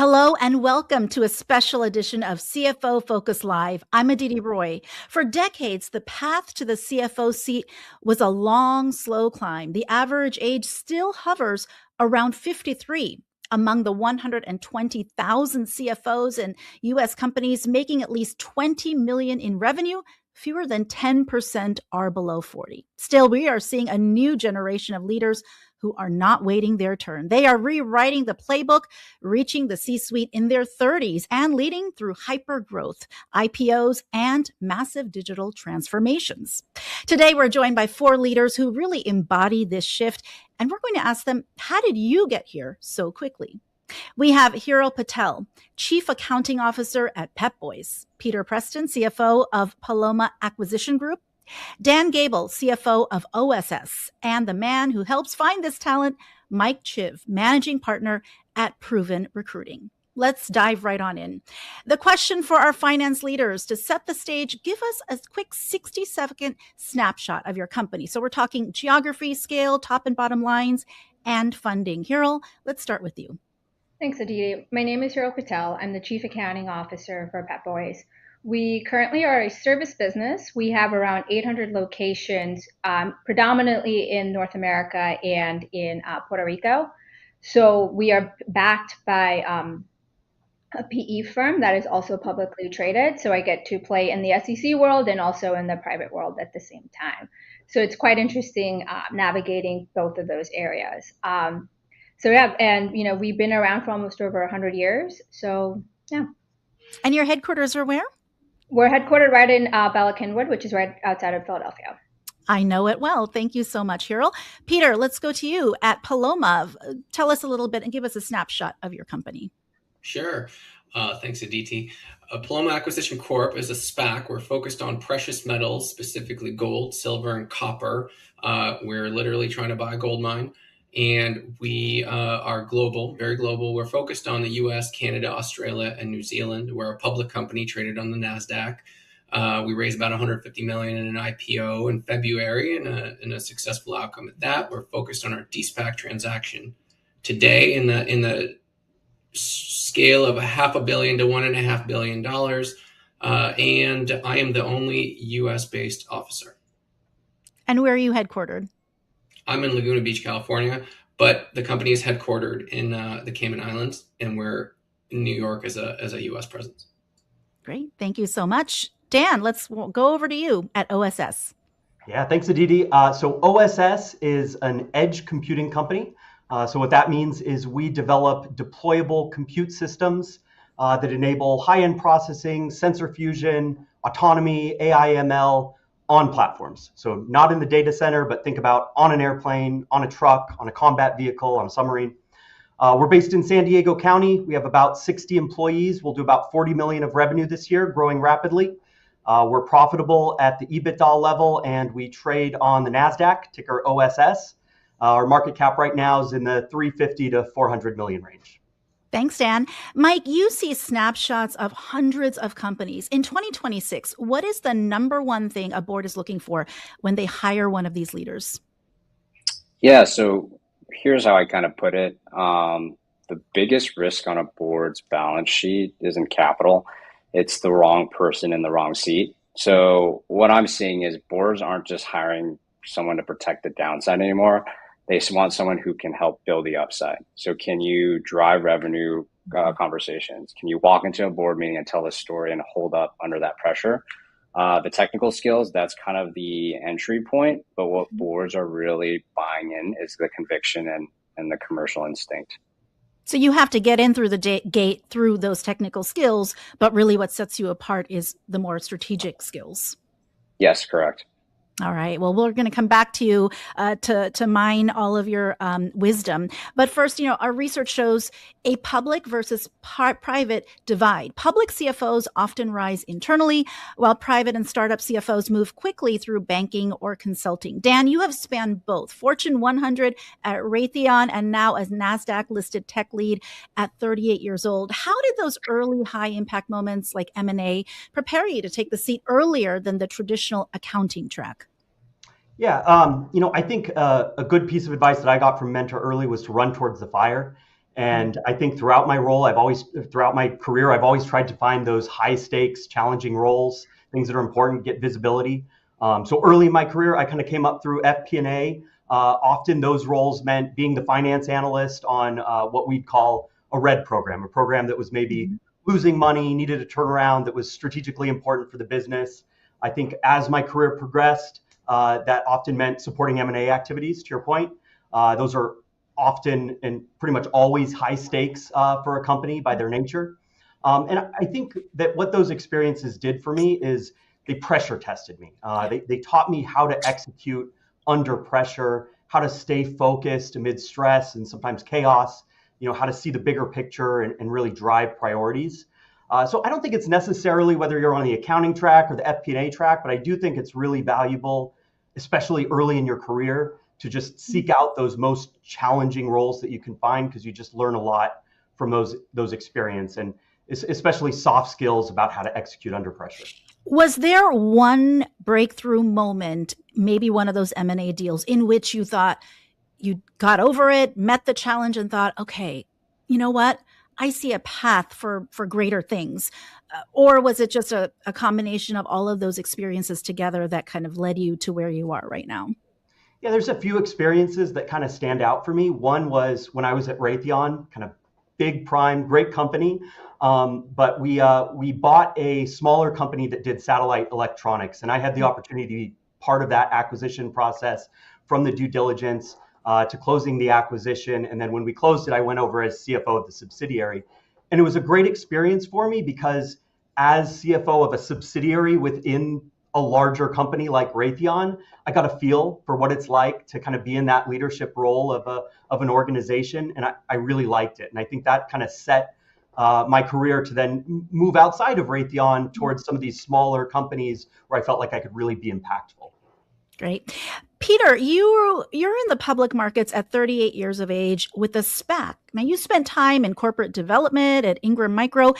Hello and welcome to a special edition of CFO Focus Live. I'm Aditi Roy. For decades, the path to the CFO seat was a long, slow climb. The average age still hovers around 53. Among the 120,000 CFOs in U.S. companies making at least $20 million in revenue, fewer than 10% are below 40. Still, we are seeing a new generation of leaders who are not waiting their turn. They are rewriting the playbook, reaching the C-suite in their 30s and leading through hyper-growth, IPOs, and massive digital transformations. Today, we're joined by four leaders who really embody this shift, and we're going to ask them, how did you get here so quickly? We have Hiral Patel, Chief Accounting Officer at Pep Boys, Peter Preston, CFO of Paloma Acquisition Group, Dan Gabel, CFO of OSS, and the man who helps find this talent, Mike Chiv, Managing Partner at Proven Recruiting. Let's dive right on in. The question for our finance leaders to set the stage, give us a quick 60-second snapshot of your company. So we're talking geography, scale, top and bottom lines, and funding. Hiral, let's start with you. Thanks, Aditi. My name is Hiral Patel. I'm the Chief Accounting Officer for Pep Boys. We currently are a service business. We have around 800 locations, predominantly in North America and in Puerto Rico. So we are backed by a PE firm that is also publicly traded. So I get to play in the SEC world and also in the private world at the same time. So it's quite interesting navigating both of those areas. We've been around for almost over 100 years. So, yeah. And your headquarters are where? We're headquartered right in Bala Cynwyd, which is right outside of Philadelphia. I know it well. Thank you so much, Hiral. Peter, let's go to you at Paloma. Tell us a little bit and give us a snapshot of your company. Sure. Thanks, Aditi. Paloma Acquisition Corp is a SPAC. We're focused on precious metals, specifically gold, silver, and copper. We're literally trying to buy a gold mine. And we are global, very global. We're focused on the US, Canada, Australia, and New Zealand. We're a public company traded on the NASDAQ. We raised about $150 million in an IPO in February and a successful outcome at that. We're focused on our de-SPAC transaction today in the scale of $500 million to $1.5 billion. And I am the only US-based officer. And where are you headquartered? I'm in Laguna Beach, California, but the company is headquartered in the Cayman Islands, and we're in New York as a U.S. presence. Great. Thank you so much. Dan, let's go over to you at OSS. Yeah, thanks, Aditi. So OSS is an edge computing company. So what that means is we develop deployable compute systems that enable high-end processing, sensor fusion, autonomy, AI, ML, on platforms. So not in the data center, but think about on an airplane, on a truck, on a combat vehicle, on a submarine. We're based in San Diego County. We have about 60 employees. We'll do about 40 million of revenue this year, growing rapidly. We're profitable at the EBITDA level, and we trade on the NASDAQ, ticker OSS. Our market cap right now is in the 350 to 400 million range. Thanks, Dan. Mike, you see snapshots of hundreds of companies. In 2026, what is the number one thing a board is looking for when they hire one of these leaders? Yeah, so here's how I kind of put it. The biggest risk on a board's balance sheet isn't capital. It's the wrong person in the wrong seat. So what I'm seeing is boards aren't just hiring someone to protect the downside anymore. They want someone who can help build the upside. So can you drive revenue conversations? Can you walk into a board meeting and tell a story and hold up under that pressure? The technical skills, that's kind of the entry point. But what boards are really buying in is the conviction and the commercial instinct. So you have to get in through the gate through those technical skills, but really what sets you apart is the more strategic skills. Yes, correct. All right. Well, we're going to come back to you to mine all of your wisdom. But first, our research shows a public versus private divide. Public CFOs often rise internally, while private and startup CFOs move quickly through banking or consulting. Dan, you have spanned both Fortune 100 at Raytheon and now as NASDAQ-listed tech lead at 38 years old. How did those early high-impact moments like M&A prepare you to take the seat earlier than the traditional accounting track? Yeah, I think a good piece of advice that I got from Mentor early was to run towards the fire. And I think throughout my career, I've always tried to find those high stakes, challenging roles, things that are important, get visibility. So early in my career, I kind of came up through FP&A. Often those roles meant being the finance analyst on what we'd call a red program, a program that was maybe losing money, needed a turnaround, that was strategically important for the business. I think as my career progressed, that often meant supporting M&A activities, to your point. Those are often and pretty much always high stakes for a company by their nature. And I think that what those experiences did for me is they pressure tested me. They taught me how to execute under pressure, how to stay focused amid stress and sometimes chaos, how to see the bigger picture and really drive priorities. So I don't think it's necessarily whether you're on the accounting track or the FP&A track, but I do think it's really valuable, especially early in your career, to just seek out those most challenging roles that you can find, because you just learn a lot from those experience, and especially soft skills about how to execute under pressure. Was there one breakthrough moment, maybe one of those M&A deals, in which you thought you got over it, met the challenge, and thought, okay, you know what? I see a path for greater things. Or was it just a combination of all of those experiences together that kind of led you to where you are right now? Yeah, there's a few experiences that kind of stand out for me. One was when I was at Raytheon, kind of big prime, great company. But we bought a smaller company that did satellite electronics, and I had the opportunity to be part of that acquisition process, from the due diligence to closing the acquisition. And then when we closed it, I went over as CFO of the subsidiary. And it was a great experience for me because as CFO of a subsidiary within a larger company like Raytheon, I got a feel for what it's like to kind of be in that leadership role of an organization. And I really liked it. And I think that kind of set my career to then move outside of Raytheon towards some of these smaller companies where I felt like I could really be impactful. Great. Peter, you're in the public markets at 38 years of age with a SPAC. Now, you spent time in corporate development at Ingram Micro.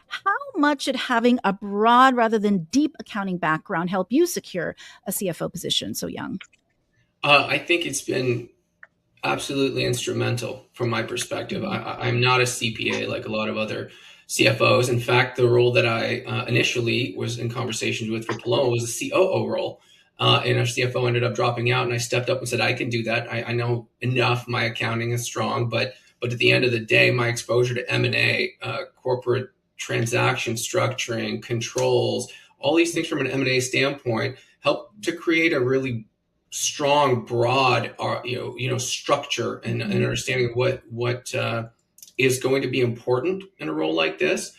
How much did having a broad rather than deep accounting background help you secure a CFO position so young? I think it's been absolutely instrumental from my perspective. I'm not a CPA like a lot of other CFOs. In fact, the role that I initially was in conversations with for Paloma was a COO role. And our CFO ended up dropping out, and I stepped up and said, I can do that. I know enough. My accounting is strong, but at the end of the day, my exposure to M&A, corporate transaction structuring, controls, all these things from an M&A standpoint help to create a really strong, broad, structure and understanding of what is going to be important in a role like this.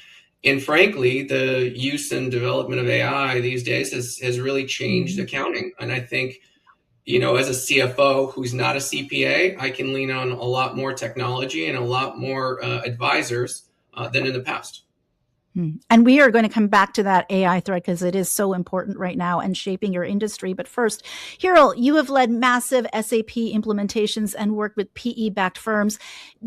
And frankly, the use and development of AI these days has really changed accounting. And I think, as a CFO who's not a CPA, I can lean on a lot more technology and a lot more advisors than in the past. And we are going to come back to that AI thread because it is so important right now and shaping your industry. But first, Hiro, you have led massive SAP implementations and worked with PE-backed firms.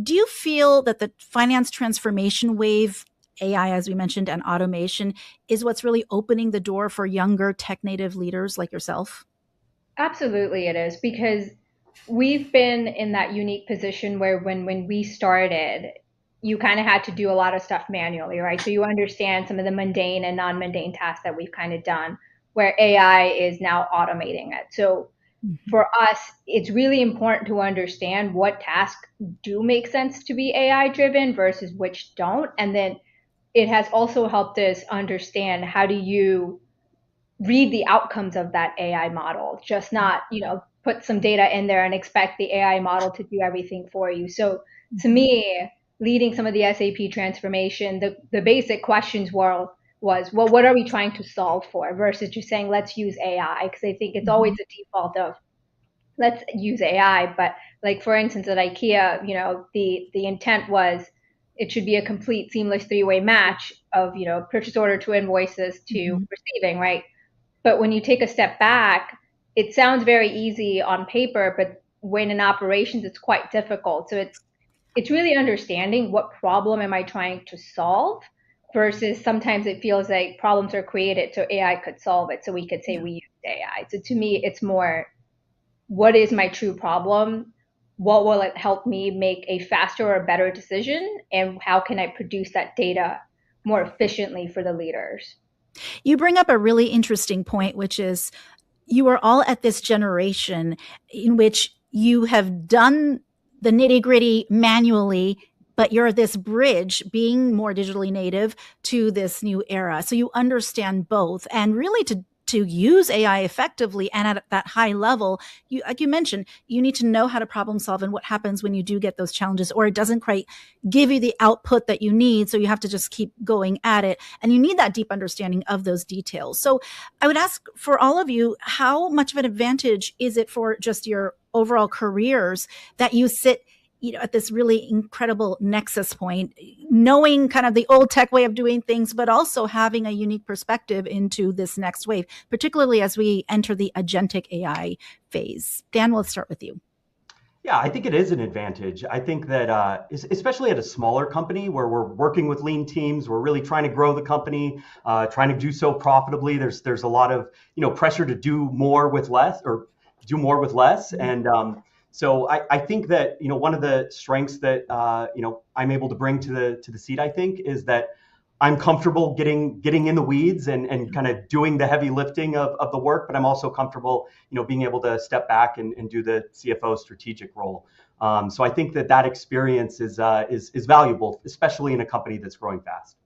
Do you feel that the finance transformation wave, AI, as we mentioned, and automation, is what's really opening the door for younger tech-native leaders like yourself? Absolutely it is, because we've been in that unique position where when we started, you kind of had to do a lot of stuff manually, right? So you understand some of the mundane and non-mundane tasks that we've kind of done, where AI is now automating it. So for us, it's really important to understand what tasks do make sense to be AI driven versus which don't. And then it has also helped us understand how do you read the outcomes of that AI model, just not, put some data in there and expect the AI model to do everything for you. So to me, leading some of the SAP transformation, the basic questions was, well, what are we trying to solve for versus just saying, let's use AI? Because I think it's always a default of, let's use AI. But like, for instance, at IKEA, the intent was it should be a complete seamless three-way match of, purchase order to invoices to receiving, right? But when you take a step back, it sounds very easy on paper, but when in operations, it's quite difficult. So it's really understanding what problem am I trying to solve versus sometimes it feels like problems are created so AI could solve it. So we could say we use AI. So to me, it's more, what is my true problem? what will it help me make a faster or better decision, and how can I produce that data more efficiently for the leaders? You bring up a really interesting point, which is you are all at this generation in which you have done the nitty gritty manually, but you're this bridge being more digitally native to this new era. So you understand both, and really to use AI effectively and at that high level, you, like you mentioned, you need to know how to problem solve and what happens when you do get those challenges, or it doesn't quite give you the output that you need. So you have to just keep going at it. And you need that deep understanding of those details. So I would ask for all of you, how much of an advantage is it for just your overall careers that you sit, at this really incredible nexus point, knowing kind of the old tech way of doing things, but also having a unique perspective into this next wave, particularly as we enter the agentic AI phase? Dan, we'll start with you. Yeah, I think it is an advantage. I think that especially at a smaller company where we're working with lean teams, we're really trying to grow the company, trying to do so profitably. There's a lot of pressure to do more with less, and so I think that one of the strengths that I'm able to bring to the seat, I think, is that I'm comfortable getting in the weeds and kind of doing the heavy lifting of the work, but I'm also comfortable, being able to step back and do the CFO strategic role. So I think that experience is valuable, especially in a company that's growing fast.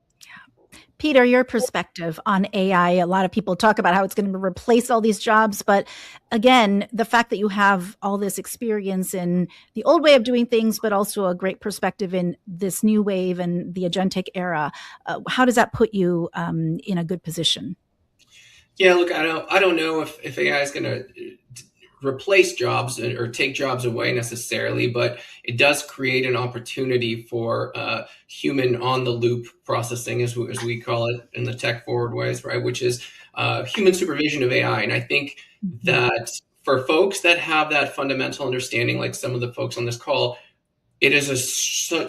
Peter, your perspective on AI. A lot of people talk about how it's going to replace all these jobs. But again, the fact that you have all this experience in the old way of doing things, but also a great perspective in this new wave and the agentic era, how does that put you in a good position? Yeah, look, I don't know if AI is going to replace jobs or take jobs away necessarily, but it does create an opportunity for human on the loop processing, as we call it in the tech forward ways, right? Which is human supervision of AI. And I think that for folks that have that fundamental understanding, like some of the folks on this call, it is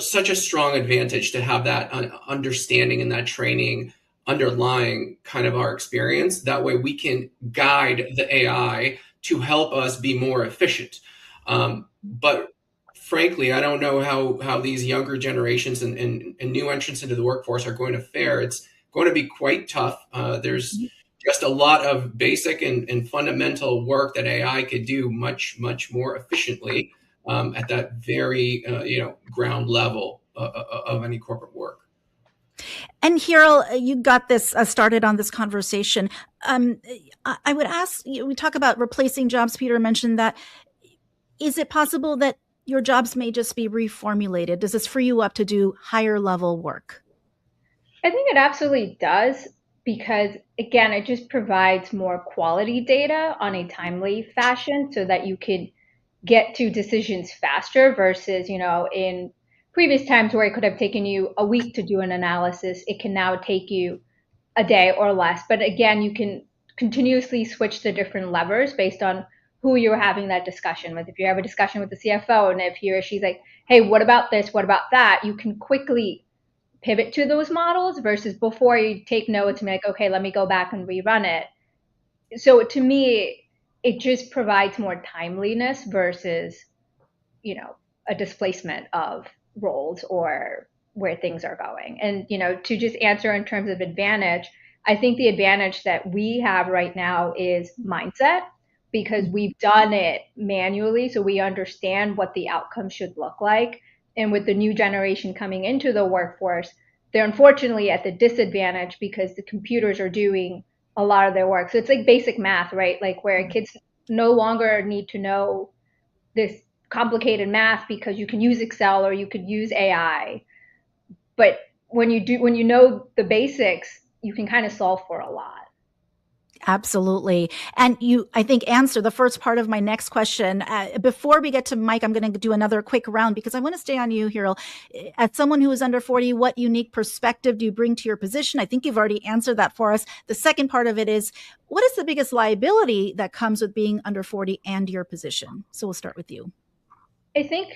such a strong advantage to have that understanding and that training underlying kind of our experience. That way we can guide the AI to help us be more efficient. But frankly, I don't know how these younger generations and new entrants into the workforce are going to fare. It's going to be quite tough. There's just a lot of basic and fundamental work that AI could do much, much more efficiently at that very ground level of any corporate work. And Hiro, you got this started on this conversation. I would ask, we talk about replacing jobs. Peter mentioned that. Is it possible that your jobs may just be reformulated? Does this free you up to do higher level work? I think it absolutely does, because again, it just provides more quality data on a timely fashion so that you can get to decisions faster versus, in previous times where it could have taken you a week to do an analysis, it can now take you a day or less. But again, you can continuously switch the different levers based on who you're having that discussion with. If you have a discussion with the CFO and if he or she's like, hey, what about this? What about that? You can quickly pivot to those models versus before you take notes and be like, okay, let me go back and rerun it. So to me, it just provides more timeliness versus, a displacement of roles or where things are going. And, to just answer in terms of advantage, I think the advantage that we have right now is mindset, because we've done it manually. So we understand what the outcome should look like. And with the new generation coming into the workforce, they're unfortunately at the disadvantage because the computers are doing a lot of their work. So it's like basic math, right? Like where kids no longer need to know this complicated math because you can use Excel or you could use AI. But when you know the basics, you can kind of solve for a lot. Absolutely. And you, I think, answer the first part of my next question. Before we get to Mike, I'm going to do another quick round because I want to stay on you, Hiro. As someone who is under 40, what unique perspective do you bring to your position? I think you've already answered that for us. The second part of it is, what is the biggest liability that comes with being under 40 and your position? So we'll start with you. I think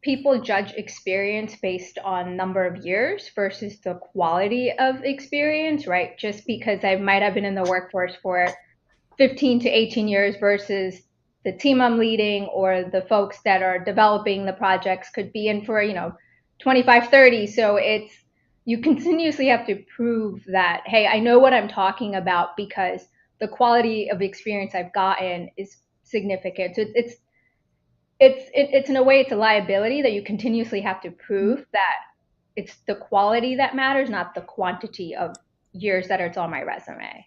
people judge experience based on number of years versus the quality of experience, right? Just because I might have been in the workforce for 15 to 18 years versus the team I'm leading or the folks that are developing the projects could be in for, 25, 30. So you continuously have to prove that, hey, I know what I'm talking about because the quality of experience I've gotten is significant. So it's in a way, it's a liability that you continuously have to prove that it's the quality that matters, not the quantity of years that it's on my resume.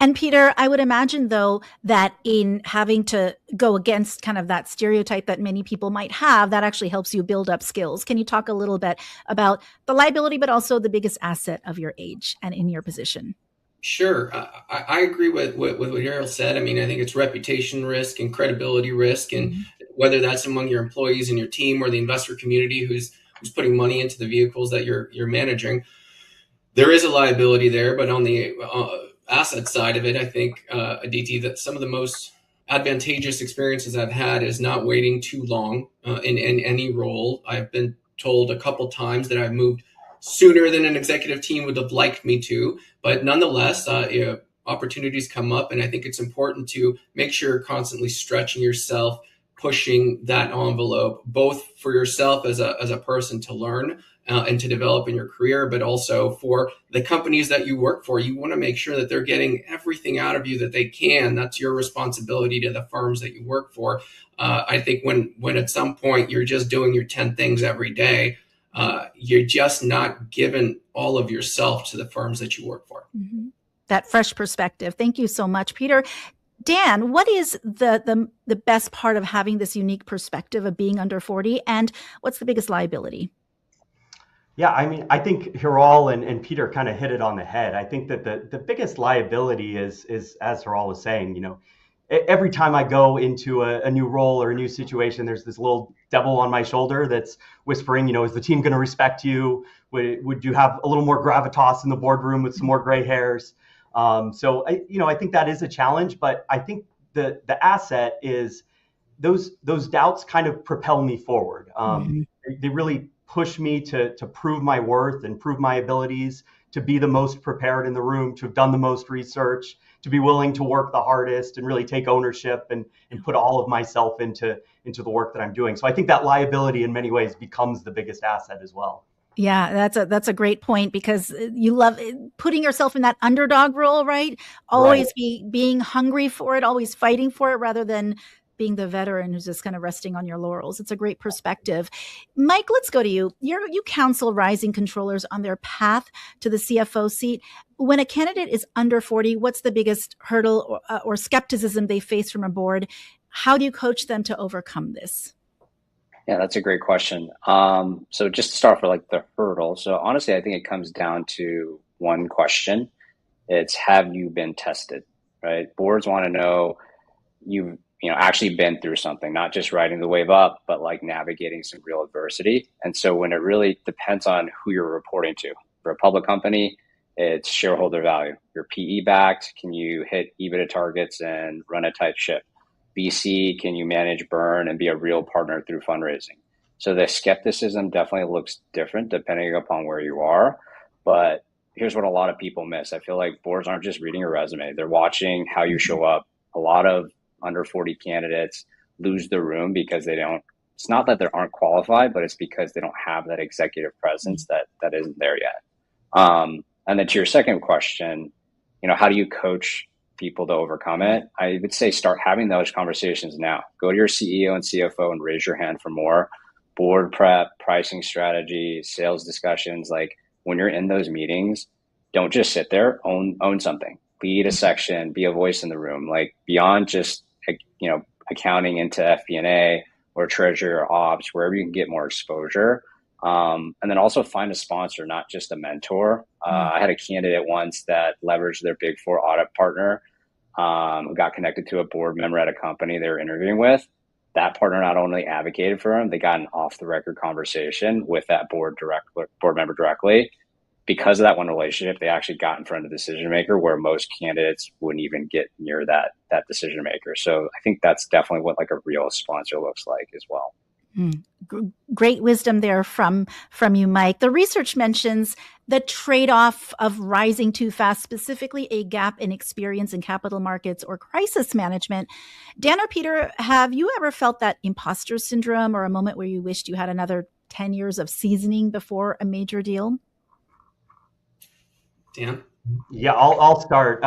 And Peter, I would imagine, though, that in having to go against kind of that stereotype that many people might have, that actually helps you build up skills. Can you talk a little bit about the liability, but also the biggest asset of your age and in your position? Sure. I agree with what Harold said. I mean, I think it's reputation risk and credibility risk, and whether that's among your employees and your team or the investor community who's putting money into the vehicles that you're managing, there is a liability there. But on the asset side of it, I think, Aditi, that some of the most advantageous experiences I've had is not waiting too long in any role. I've been told a couple times that I've moved sooner than an executive team would have liked me to, but nonetheless, opportunities come up, and I think it's important to make sure you're constantly stretching yourself, pushing that envelope, both for yourself as a person to learn and to develop in your career, but also for the companies that you work for. You want to make sure that they're getting everything out of you that they can. That's your responsibility to the firms that you work for. I think when at some point you're just doing your 10 things every day, you're just not giving all of yourself to the firms that you work for. Mm-hmm. That fresh perspective. Thank you so much, Peter. Dan, what is the best part of having this unique perspective of being under 40, and what's the biggest liability? Yeah, I mean, I think Hiral and Peter kind of hit it on the head. I think that the biggest liability is as Hiral was saying, every time I go into a new role or a new situation, there's this little devil on my shoulder that's whispering, is the team going to respect you? Would you have a little more gravitas in the boardroom with some more gray hairs? So I think that is a challenge, but I think the asset is those doubts kind of propel me forward. They really push me to prove my worth and prove my abilities, to be the most prepared in the room, to have done the most research, to be willing to work the hardest and really take ownership and put all of myself into the work that I'm doing. So I think that liability in many ways becomes the biggest asset as well. Yeah, that's a great point, because you love putting yourself in that underdog role, right? Always being hungry for it, always fighting for it, rather than being the veteran who's just kind of resting on your laurels. It's a great perspective. Mike, let's go to you. You counsel rising controllers on their path to the CFO seat. When a candidate is under 40, what's the biggest hurdle or skepticism they face from a board? How do you coach them to overcome this? Yeah, that's a great question. So just to start for the hurdle. So honestly, I think it comes down to one question. It's, have you been tested, right? Boards want to know you've actually been through something, not just riding the wave up, but navigating some real adversity. And so when it really depends on who you're reporting to. For a public company, it's shareholder value. You're PE backed. Can you hit EBITDA targets and run a tight ship? VC, can you manage burn and be a real partner through fundraising? So the skepticism definitely looks different depending upon where you are. But here's what a lot of people miss. I feel like boards aren't just reading your resume. They're watching how you show up. A lot of under 40 candidates lose the room because it's not that they aren't qualified, but it's because they don't have that executive presence that isn't there yet. And then to your second question, how do you coach people to overcome it? I would say start having those conversations now. Go to your CEO and CFO and raise your hand for more. Board prep, pricing strategy, sales discussions. When you're in those meetings, don't just sit there, own something. Lead a section, be a voice in the room, beyond just accounting into FP&A or treasury or ops, wherever you can get more exposure. And then also find a sponsor, not just a mentor. I had a candidate once that leveraged their Big Four audit partner, who got connected to a board member at a company they were interviewing with. That partner not only advocated for him, they got an off-the-record conversation with that board member directly. Because of that one relationship, they actually got in front of the decision maker, where most candidates wouldn't even get near that decision maker. So I think that's definitely what a real sponsor looks like as well. Great wisdom there from you, Mike. The research mentions the trade-off of rising too fast, specifically a gap in experience in capital markets or crisis management. Dan or Peter, have you ever felt that imposter syndrome or a moment where you wished you had another 10 years of seasoning before a major deal? Dan? Yeah, I'll start.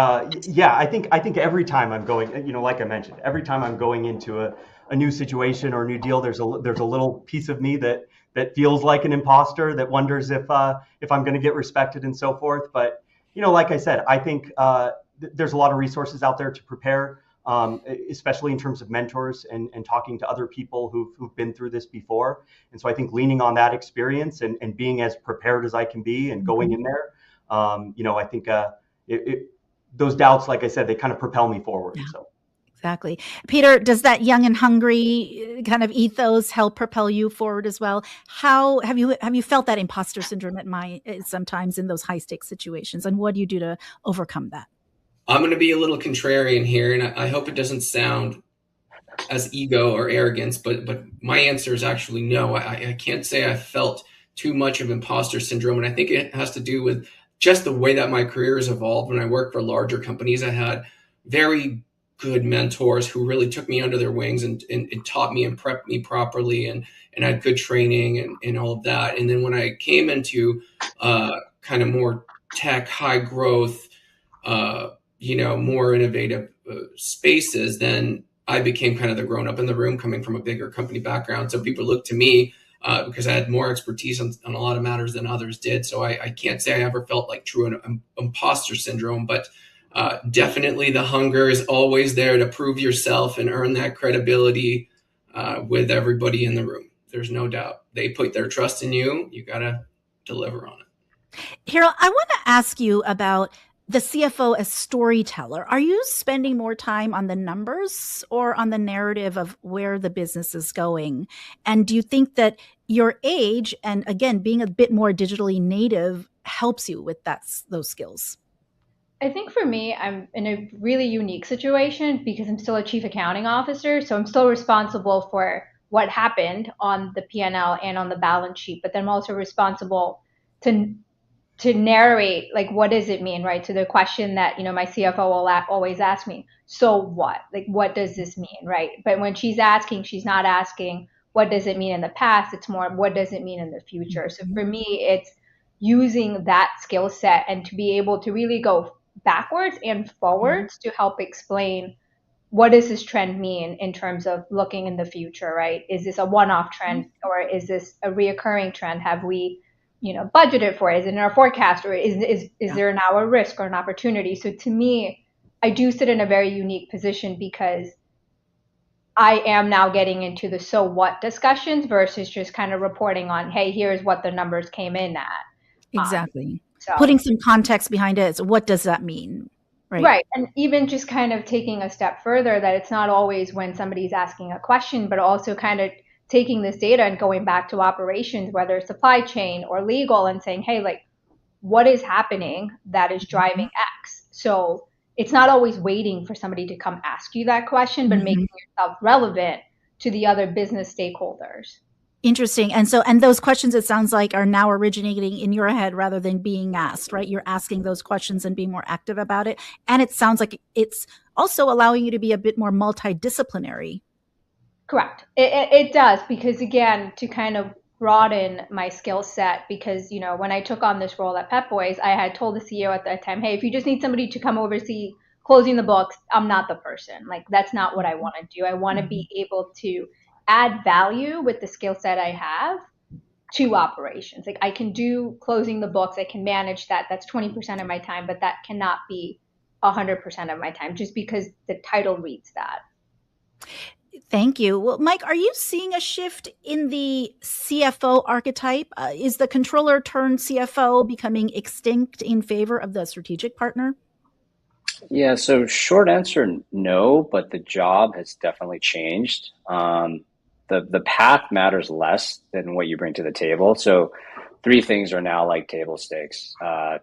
Yeah, I think every time I'm going, like I mentioned, every time I'm going into a new situation or a new deal, there's a little piece of me that feels like an imposter, that wonders if I'm going to get respected and so forth. But like I said, I think there's a lot of resources out there to prepare, especially in terms of mentors and talking to other people who've been through this before. And so I think leaning on that experience and being as prepared as I can be and going in there. I think those doubts, like I said, they kind of propel me forward. Yeah, so. Exactly. Peter, does that young and hungry kind of ethos help propel you forward as well? How have you felt that imposter syndrome sometimes in those high stakes situations? And what do you do to overcome that? I'm going to be a little contrarian here, and I hope it doesn't sound as ego or arrogance, but my answer is actually no. I can't say I felt too much of imposter syndrome, and I think it has to do with just the way that my career has evolved. When I worked for larger companies, I had very good mentors who really took me under their wings and taught me and prepped me properly and had good training and all of that. And then when I came into kind of more tech, high growth, more innovative spaces, then I became kind of the grown up in the room, coming from a bigger company background. So people looked to me because I had more expertise on a lot of matters than others did. So I can't say I ever felt like true imposter syndrome, but definitely the hunger is always there to prove yourself and earn that credibility with everybody in the room. There's no doubt. They put their trust in you. You got to deliver on it. Harold, I want to ask you about the CFO as storyteller. Are you spending more time on the numbers or on the narrative of where the business is going? And do you think that your age and, again, being a bit more digitally native helps you with those skills? I think for me, I'm in a really unique situation because I'm still a chief accounting officer. So I'm still responsible for what happened on the P&L and on the balance sheet, but then I'm also responsible to narrate, like, what does it mean, right? To the question that, my CFO will always ask me, so what? Like, what does this mean, right? But when she's asking, she's not asking, what does it mean in the past? It's more, what does it mean in the future? So for me, it's using that skill set and to be able to really go backwards and forwards to help explain what does this trend mean in terms of looking in the future, right? Is this a one-off trend or is this a reoccurring trend? Have we budgeted for it? Is it in our forecast, or is there now a risk or an opportunity? So to me, I do sit in a very unique position because I am now getting into the so what discussions versus just kind of reporting on, hey, here's what the numbers came in at. Exactly. Putting some context behind it. So what does that mean? Right. And even just kind of taking a step further, that it's not always when somebody's asking a question, but also kind of taking this data and going back to operations, whether it's supply chain or legal, and saying, hey, like, what is happening that is driving X? So it's not always waiting for somebody to come ask you that question, but making yourself relevant to the other business stakeholders. Interesting. And those questions, it sounds like, are now originating in your head rather than being asked, right? You're asking those questions and being more active about it. And it sounds like it's also allowing you to be a bit more multidisciplinary. Correct. It does, because again, to kind of broaden my skill set, because, when I took on this role at Pep Boys, I had told the CEO at that time, hey, if you just need somebody to come oversee closing the books, I'm not the person. Like, that's not what I want to do. I want to be able to add value with the skill set I have to operations. Like, I can do closing the books, I can manage that. That's 20% of my time, but that cannot be 100% of my time just because the title reads that. Thank you. Well, Mike, are you seeing a shift in the CFO archetype? Is the controller turned CFO becoming extinct in favor of the strategic partner? Yeah, so short answer, no, but the job has definitely changed. The path matters less than what you bring to the table. So 3 things are now like table stakes: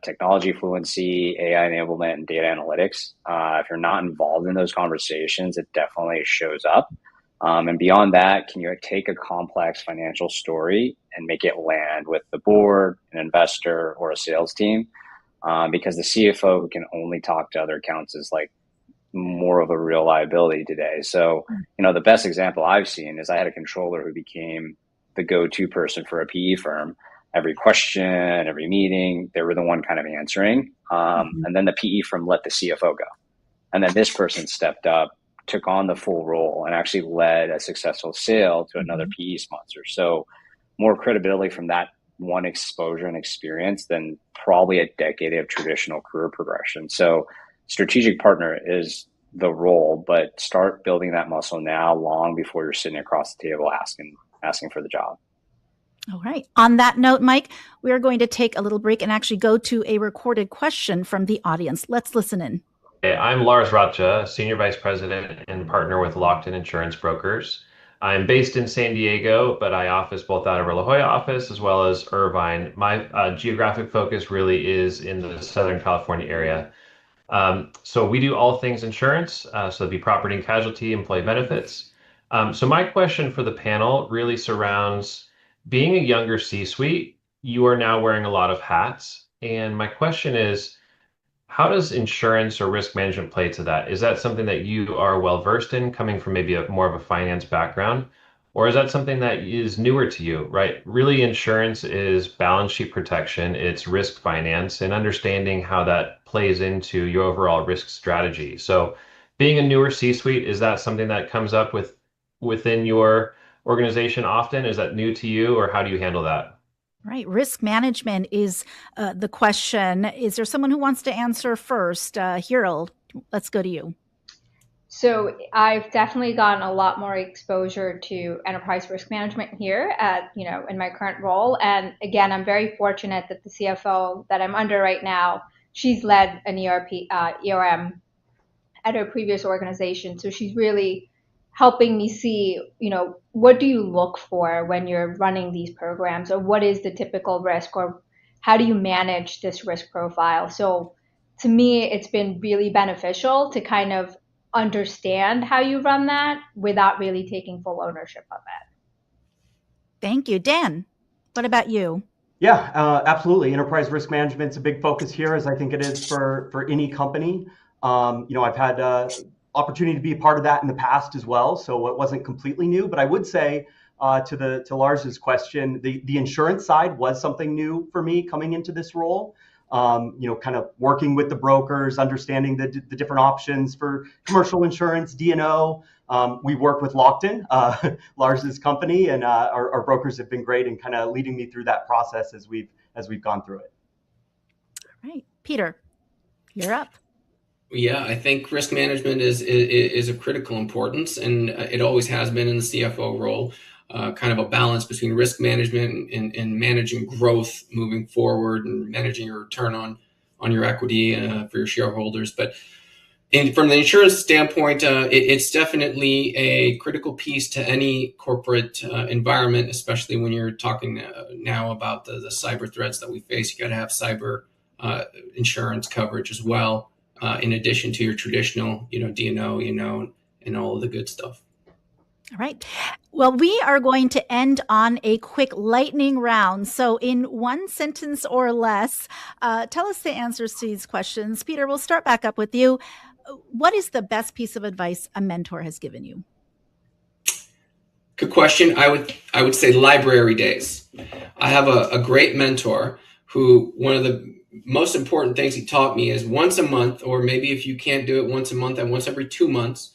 technology fluency, AI enablement, and data analytics. If you're not involved in those conversations, it definitely shows up. And beyond that, can you take a complex financial story and make it land with the board, an investor, or a sales team? Because the CFO who can only talk to other accounts is like more of a real liability today. So, the best example I've seen is I had a controller who became the go-to person for a PE firm. Every question, every meeting, they were the one kind of answering. And then the PE firm let the CFO go. And then this person stepped up, took on the full role, and actually led a successful sale to another PE sponsor. So more credibility from that one exposure and experience than probably a decade of traditional career progression. So strategic partner is the role, but start building that muscle now, long before you're sitting across the table asking for the job. All right. On that note, Mike, we are going to take a little break and actually go to a recorded question from the audience. Let's listen in. Hey, I'm Lars Ratja, Senior Vice President and partner with Lockton Insurance Brokers. I'm based in San Diego, but I office both out of our La Jolla office as well as Irvine. My geographic focus really is in the Southern California area. So we do all things insurance, so it'd be property and casualty, employee benefits. So my question for the panel really surrounds being a younger C-suite. You are now wearing a lot of hats. And my question is, how does insurance or risk management play to that? Is that something that you are well versed in, coming from maybe more of a finance background? Or is that something that is newer to you, right? Really, insurance is balance sheet protection, it's risk finance, and understanding how that plays into your overall risk strategy. So being a newer C-suite, is that something that comes up within your organization often? Is that new to you, or how do you handle that? Right. Risk management is the question. Is there someone who wants to answer first? Hero, let's go to you. So I've definitely gotten a lot more exposure to enterprise risk management here in my current role. And again, I'm very fortunate that the CFO that I'm under right now, she's led an ERM at her previous organization. So she's really helping me see, what do you look for when you're running these programs, or what is the typical risk, or how do you manage this risk profile? So to me, it's been really beneficial to kind of understand how you run that without really taking full ownership of it. Thank you. Dan, what about you? Yeah, absolutely. Enterprise risk management's a big focus here, as I think it is for any company. I've had opportunity to be a part of that in the past as well, so it wasn't completely new. But I would say to Lars's question, the insurance side was something new for me coming into this role. Kind of working with the brokers, understanding the different options for commercial insurance, D&O. We work with Lockton, Lars's company, and our brokers have been great in kind of leading me through that process as we've gone through it. All right, Peter, you're up. Yeah, I think risk management is of critical importance, and it always has been in the CFO role. Kind of a balance between risk management and managing growth moving forward, and managing your return on your equity for your shareholders. But from the insurance standpoint, it's definitely a critical piece to any corporate environment, especially when you're talking now about the cyber threats that we face. You got to have cyber insurance coverage as well, in addition to your traditional, D&O, and all of the good stuff. All right. Well, we are going to end on a quick lightning round. So in one sentence or less, tell us the answers to these questions. Peter, we'll start back up with you. What is the best piece of advice a mentor has given you? Good question. I would say library days. I have a great mentor who, one of the most important things he taught me is once a month, or maybe if you can't do it once a month and once every 2 months,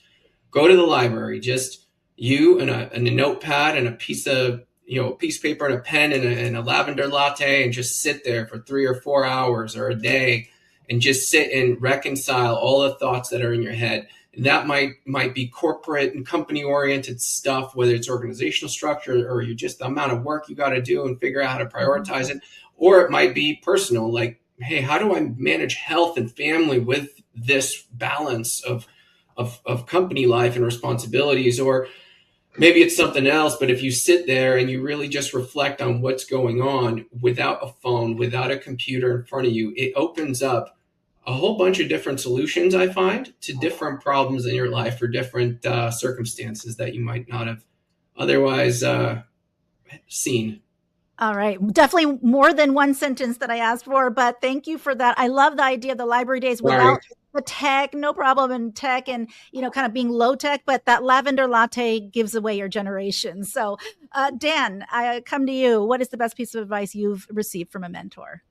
go to the library. Just you and a notepad and a piece of paper and a pen and a lavender latte, and just sit there for 3 or 4 hours or a day and just sit and reconcile all the thoughts that are in your head. And that might be corporate and company oriented stuff, whether it's organizational structure or you just the amount of work you got to do and figure out how to prioritize it. Or it might be personal, like, hey, how do I manage health and family with this balance of company life and responsibilities? Or maybe it's something else, but if you sit there and you really just reflect on what's going on without a phone, without a computer in front of you, it opens up a whole bunch of different solutions, I find, to different problems in your life or different circumstances that you might not have otherwise seen. All right. Definitely more than one sentence that I asked for, but thank you for that. I love the idea of the library days without the tech, no problem in tech and, kind of being low tech, but that lavender latte gives away your generation. So, Dan, I come to you. What is the best piece of advice you've received from a mentor?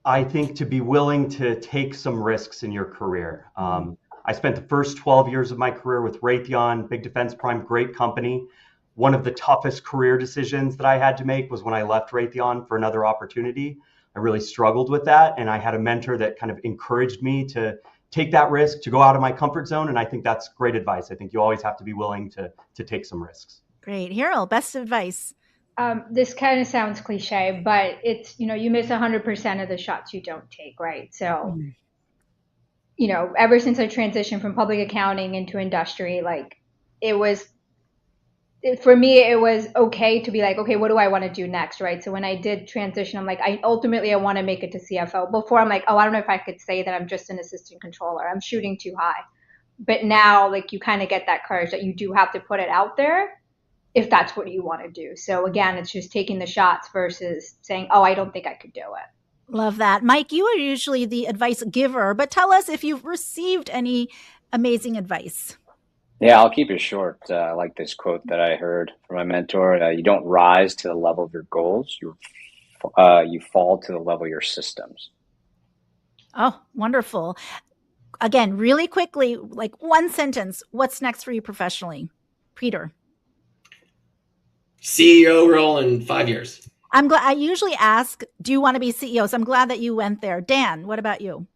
I think to be willing to take some risks in your career. I spent the first 12 years of my career with Raytheon, big defense prime, great company. One of the toughest career decisions that I had to make was when I left Raytheon for another opportunity. I really struggled with that. And I had a mentor that kind of encouraged me to take that risk, to go out of my comfort zone. And I think that's great advice. I think you always have to be willing to take some risks. Great. Hero, best advice. This kind of sounds cliche, but it's, you miss 100% of the shots you don't take, right? So, ever since I transitioned from public accounting into industry, for me, it was okay to be like, okay, what do I want to do next, right? So when I did transition, I'm like, I want to make it to CFO. Before, I'm like, oh, I don't know if I could say that I'm just an assistant controller. I'm shooting too high. But now, you kind of get that courage that you do have to put it out there if that's what you want to do. So again, it's just taking the shots versus saying, oh, I don't think I could do it. Love that. Mike, you are usually the advice giver, but tell us if you've received any amazing advice. Yeah, I'll keep it short. I like this quote that I heard from my mentor. You don't rise to the level of your goals. You fall to the level of your systems. Oh, wonderful. Again, really quickly, one sentence. What's next for you professionally? Peter. CEO role in 5 years. I'm glad. I usually ask, do you want to be CEO? So I'm glad that you went there. Dan, what about you?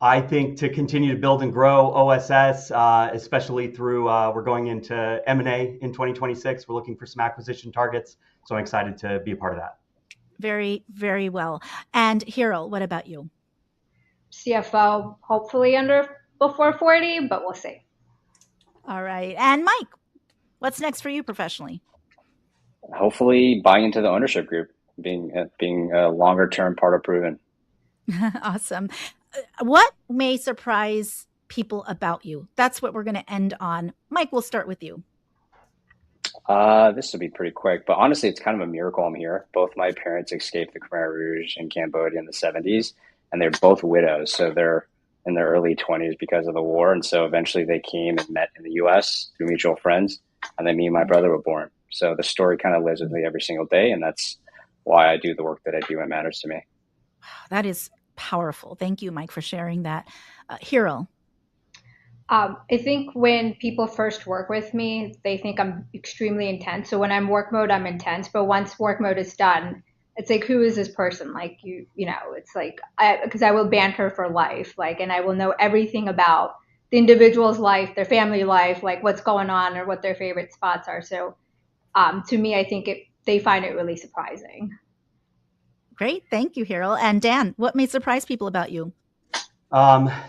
I think to continue to build and grow OSS, especially through, we're going into M&A in 2026. We're looking for some acquisition targets. So I'm excited to be a part of that. Very, very well. And Hero, what about you? CFO, hopefully before 40, but we'll see. All right. And Mike, what's next for you professionally? Hopefully buying into the ownership group, being a longer term part of Proven. Awesome. What may surprise people about you? That's what we're going to end on. Mike, we'll start with you. This will be pretty quick, but honestly, it's kind of a miracle I'm here. Both my parents escaped the Khmer Rouge in Cambodia in the 70s, and they're both widows. So they're in their early 20s because of the war. And so eventually they came and met in the US through mutual friends. And then me and my brother were born. So the story kind of lives with me every single day. And that's why I do the work that I do. It matters to me. Wow, that is powerful. Thank you, Mike, for sharing that. Hero. I think when people first work with me, they think I'm extremely intense. So when I'm work mode, I'm intense. But once work mode is done, it's like, who is this person? It's like, because I will banter for life, and I will know everything about the individual's life, their family life, what's going on or what their favorite spots are. So to me, I think they find it really surprising. Great. Thank you, Hero. And Dan, what may surprise people about you?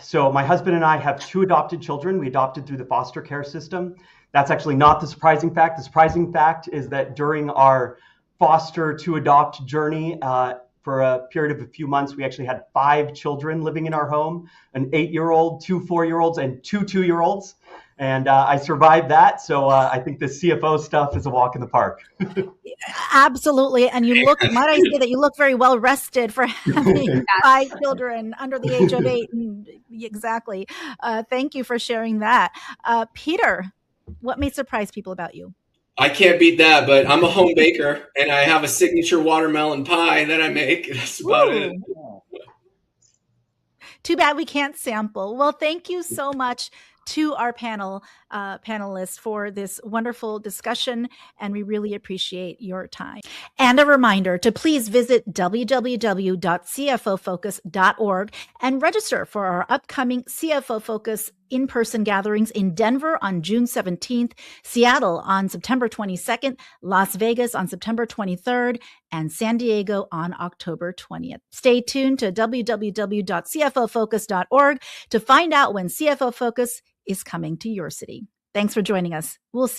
So my husband and I have 2 adopted children. We adopted through the foster care system. That's actually not the surprising fact. The surprising fact is that during our foster to adopt journey, for a period of a few months, we actually had 5 children living in our home, an 8-year-old, 2 4-year-olds, and 2 2-year-olds. And I survived that. So I think the CFO stuff is a walk in the park. Absolutely. And might I say that you look very well rested for having 5 children under the age of 8. Exactly. Thank you for sharing that. Peter, what may surprise people about you? I can't beat that, but I'm a home baker and I have a signature watermelon pie that I make. That's about it. Too bad we can't sample. Well, thank you so much to our panelists for this wonderful discussion, and we really appreciate your time. And a reminder to please visit www.cfofocus.org and register for our upcoming CFO Focus in-person gatherings in Denver on June 17th, Seattle on September 22nd, Las Vegas on September 23rd, and San Diego on October 20th. Stay tuned to www.cfofocus.org to find out when CFO Focus is coming to your city. Thanks for joining us. We'll see